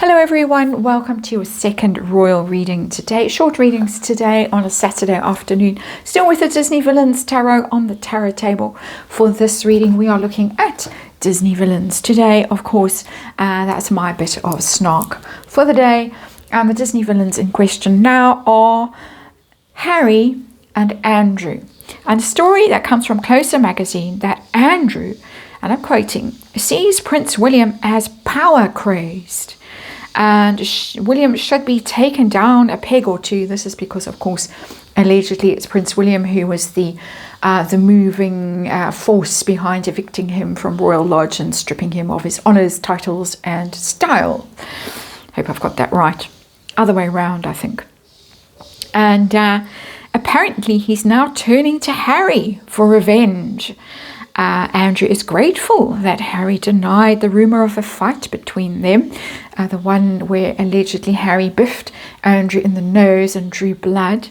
Hello everyone, welcome to your second royal reading today. Short readings today on a Saturday afternoon. Still with the Disney Villains Tarot on the tarot table. For this reading we are looking at Disney villains. Today, of course, that's my bit of snark for the day. The Disney villains in question now are Harry and Andrew. And a story that comes from Closer magazine that Andrew, and I'm quoting, sees Prince William as power crazed. And William should be taken down a peg or two. This is because, of course, allegedly it's Prince William who was the moving force behind evicting him from Royal Lodge and stripping him of his honours, titles and style. Hope I've got that right. Other way around, I think. And apparently he's now turning to Harry for revenge. Andrew is grateful that Harry denied the rumour of a fight between them, the one where allegedly Harry biffed Andrew in the nose and drew blood.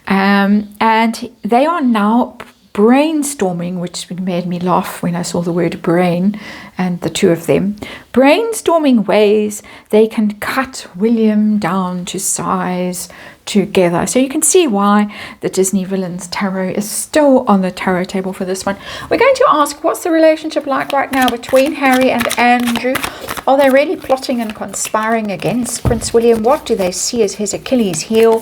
And they are now brainstorming, which made me laugh when I saw the word brain and the two of them, brainstorming ways they can cut William down to size together. So you can see why the Disney Villains Tarot is still on the tarot table for this one. We're going to ask, what's the relationship like right now between Harry and Andrew? Are they really plotting and conspiring against Prince William? What do they see as his Achilles heel?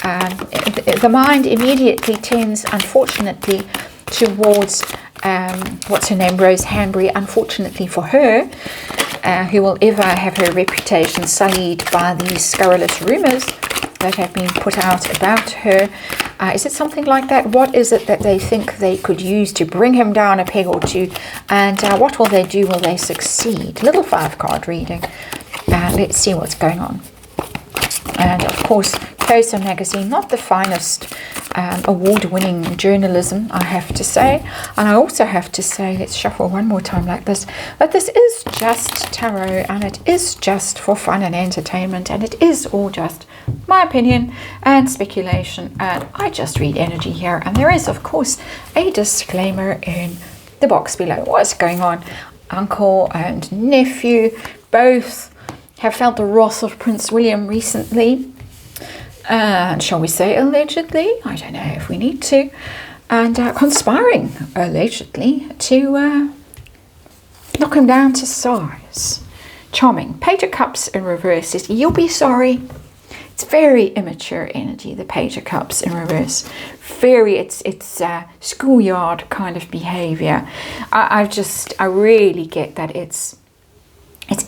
The mind immediately tends, unfortunately, towards what's her name, Rose Hanbury, unfortunately for her, who will ever have her reputation sullied by these scurrilous rumours that have been put out about her. Is it something like that? What is it that they think they could use to bring him down a peg or two? And what will they do? Will they succeed? Little 5-card reading. Let's see what's going on. And of course, Closer magazine, not the finest award-winning journalism, I have to say. And I also have to say, let's shuffle one more time like this, that this is just tarot and it is just for fun and entertainment, and it is all just my opinion and speculation, and I just read energy here. And there is, of course, a disclaimer in the box below. What's going on? Uncle and nephew both have felt the wrath of Prince William recently. And shall we say allegedly? I don't know if we need to. And conspiring, allegedly, to knock him down to size. Charming. Page of Cups in reverse says, you'll be sorry. It's very immature energy, the Page of Cups in reverse. It's schoolyard kind of behaviour. I really get that it's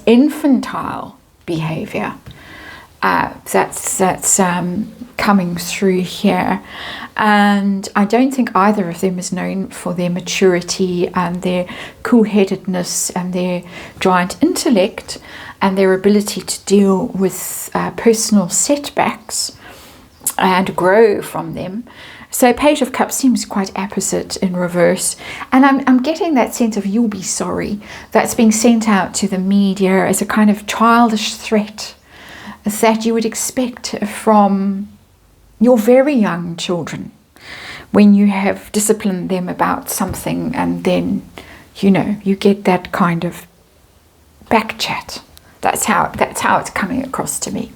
infantile behaviour. That's coming through here, and I don't think either of them is known for their maturity and their cool-headedness and their giant intellect and their ability to deal with personal setbacks and grow from them. So Page of Cups seems quite opposite in reverse, and I'm getting that sense of you'll be sorry that's being sent out to the media as a kind of childish threat that you would expect from your very young children when you have disciplined them about something, and then you get that kind of back chat. That's how it's coming across to me.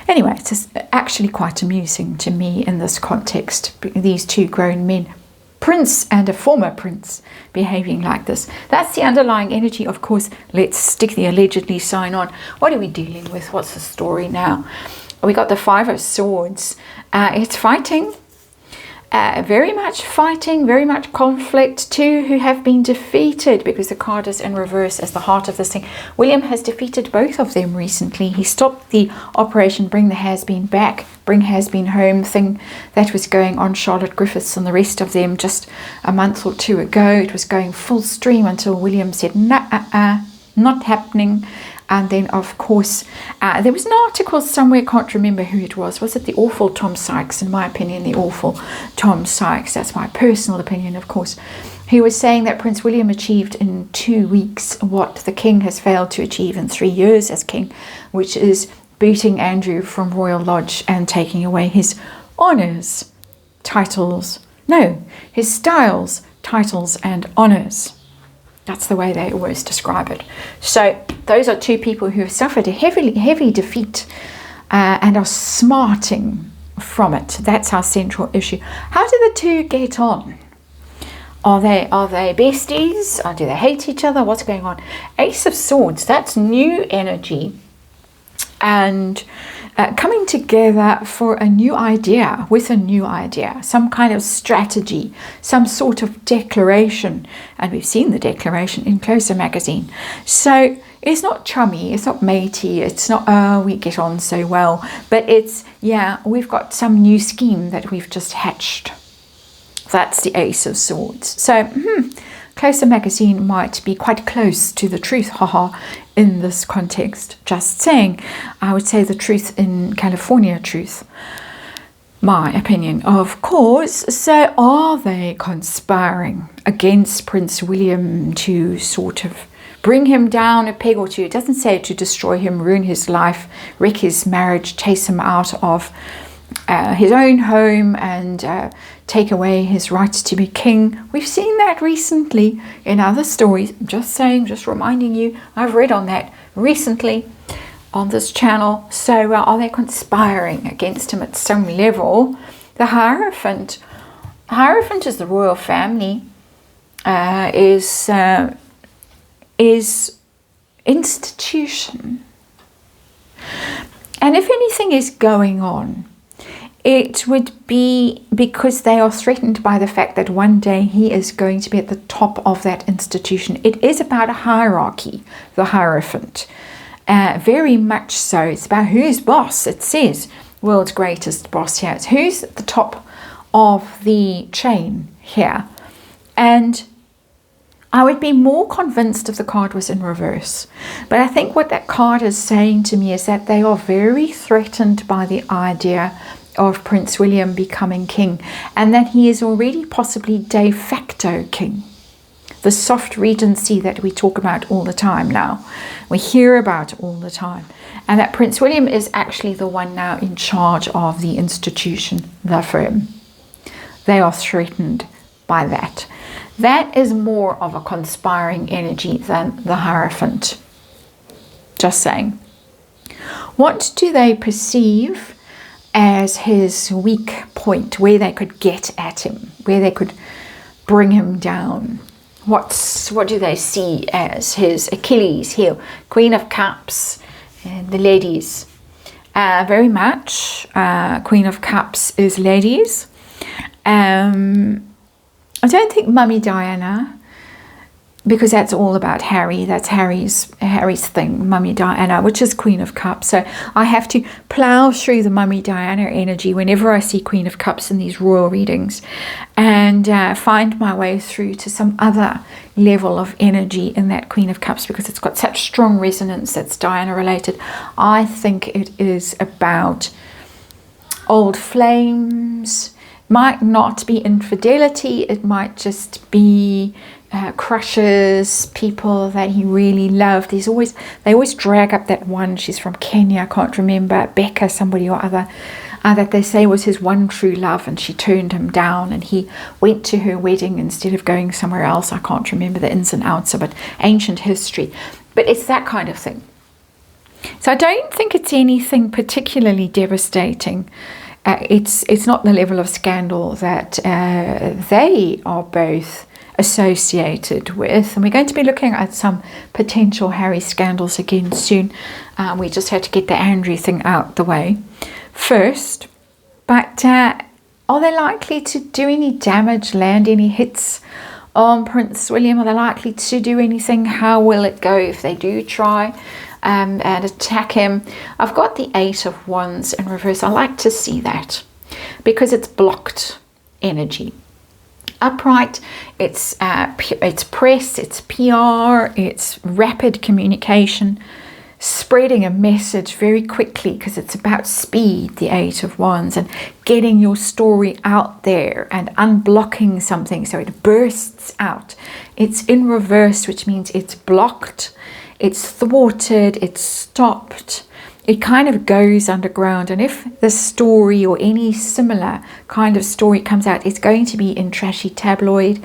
Anyway, it's actually quite amusing to me in this context, these two grown men, prince and a former prince, behaving like this. That's the underlying energy. Of course, let's stick the allegedly sign on. What are we dealing with? What's the story now? We got the 5 of Swords. It's fighting. Very much fighting, very much conflict. Two who have been defeated, because the card is in reverse as the heart of this thing. William has defeated both of them recently. He stopped the operation Bring the Has-Been Back, Bring Has-Been Home thing that was going on Charlotte Griffiths and the rest of them just a month or two ago. It was going full stream until William said, nah, not happening. And then, of course, there was an article somewhere, can't remember who it was. Was it the awful Tom Sykes? In my opinion, the awful Tom Sykes. That's my personal opinion, of course. He was saying that Prince William achieved in 2 weeks what the king has failed to achieve in 3 years as king, which is booting Andrew from Royal Lodge and taking away his honours, titles. No, his styles, titles and honours. That's the way they always describe it. So those are two people who have suffered a heavy defeat and are smarting from it. That's our central issue. How do the two get on? Are they besties? Or do they hate each other? What's going on? Ace of Swords, that's new energy. And coming together for a new idea, with a new idea, some kind of strategy, some sort of declaration. And we've seen the declaration in Closer magazine. So it's not chummy, it's not matey, it's not, oh, we get on so well. But it's, yeah, we've got some new scheme that we've just hatched. That's the Ace of Swords. So, Closer magazine might be quite close to the truth, haha, in this context. Just saying, I would say the truth in California truth. My opinion, of course. So are they conspiring against Prince William to sort of bring him down a peg or two? It doesn't say to destroy him, ruin his life, wreck his marriage, chase him out of his own home and take away his rights to be king. We've seen that recently in other stories. I'm just saying, just reminding you, I've read on that recently on this channel. So are they conspiring against him at some level? The Hierophant is the royal family, is institution. And if anything is going on, it would be because they are threatened by the fact that one day he is going to be at the top of that institution. It is about a hierarchy, the Hierophant. Very much so. It's about who's boss. It says world's greatest boss here. It's who's at the top of the chain here. And I would be more convinced if the card was in reverse. But I think what that card is saying to me is that they are very threatened by the idea of Prince William becoming king, and that he is already possibly de facto king. The soft regency that we talk about all the time now, we hear about all the time, and that Prince William is actually the one now in charge of the institution, the firm. They are threatened by that. That is more of a conspiring energy than the Hierophant. Just saying. What do they perceive as his weak point, where they could get at him, where they could bring him down? What do they see as his Achilles heel? Queen of Cups, and the ladies. Very much. Queen of Cups is ladies. I don't think Mummy Diana, because that's all about Harry. That's Harry's thing, Mummy Diana, which is Queen of Cups. So I have to plow through the Mummy Diana energy whenever I see Queen of Cups in these royal readings, and find my way through to some other level of energy in that Queen of Cups, because it's got such strong resonance that's Diana related. I think it is about old flames. Might not be infidelity. It might just be crushes, people that he really loved. They always drag up that one. She's from Kenya, I can't remember, Becca, somebody or other, that they say was his one true love, and she turned him down, and he went to her wedding instead of going somewhere else. I can't remember the ins and outs of it. Ancient history, but it's that kind of thing. So I don't think it's anything particularly devastating. It's not the level of scandal that they are both associated with, and we're going to be looking at some potential Harry scandals again soon. We just had to get the Andrew thing out the way first. But are they likely to do any damage, land any hits on Prince William? Are they likely to do anything? How will it go if they do try and attack him? I've got the Eight of Wands in reverse. I like to see that because it's blocked energy. Upright, it's press, it's PR, it's rapid communication, spreading a message very quickly because it's about speed, the Eight of Wands, and getting your story out there and unblocking something so it bursts out. It's in reverse, which means it's blocked, it's thwarted, it's stopped. It kind of goes underground, and if the story or any similar kind of story comes out, it's going to be in trashy tabloid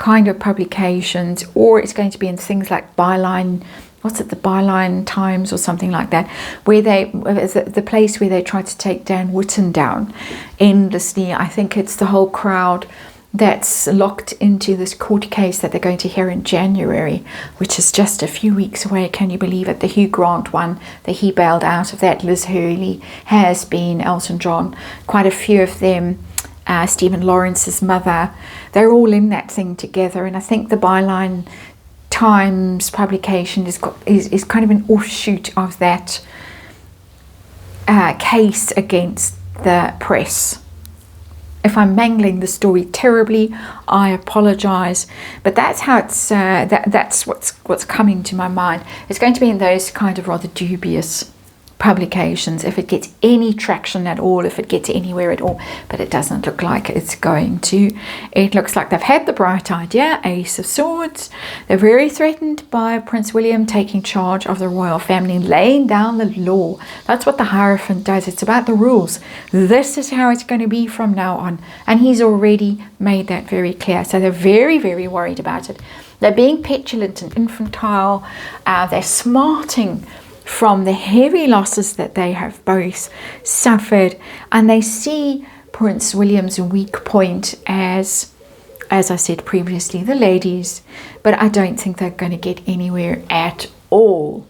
kind of publications, or it's going to be in things like Byline, what's it, the Byline Times or something like that, where the place where they try to take Dan Wootton down endlessly. I think it's the whole crowd that's locked into this court case that they're going to hear in January, which is just a few weeks away. Can you believe it? The Hugh Grant one, that he bailed out of that. Liz Hurley has been, Elton John, quite a few of them, Stephen Lawrence's mother, they're all in that thing together. And I think the Byline Times publication is kind of an offshoot of that case against the press. If I'm mangling the story terribly, I apologize, but that's how it's that's what's coming to my mind. It's going to be in those kind of rather dubious publications, if it gets any traction at all, if it gets anywhere at all, but it doesn't look like it's going to. It looks like they've had the bright idea, Ace of Swords. They're very threatened by Prince William taking charge of the royal family, laying down the law. That's what the Hierophant does. It's about the rules. This is how it's going to be from now on, and he's already made that very clear. So they're very, very worried about it. They're being petulant and infantile. They're smarting from the heavy losses that they have both suffered, and they see Prince William's weak point as I said previously, the ladies, but I don't think they're going to get anywhere at all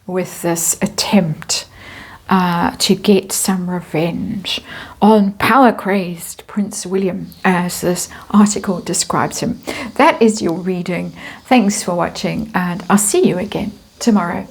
with this attempt to get some revenge on power-crazed Prince William, as this article describes him. That is your reading. Thanks for watching, and I'll see you again tomorrow.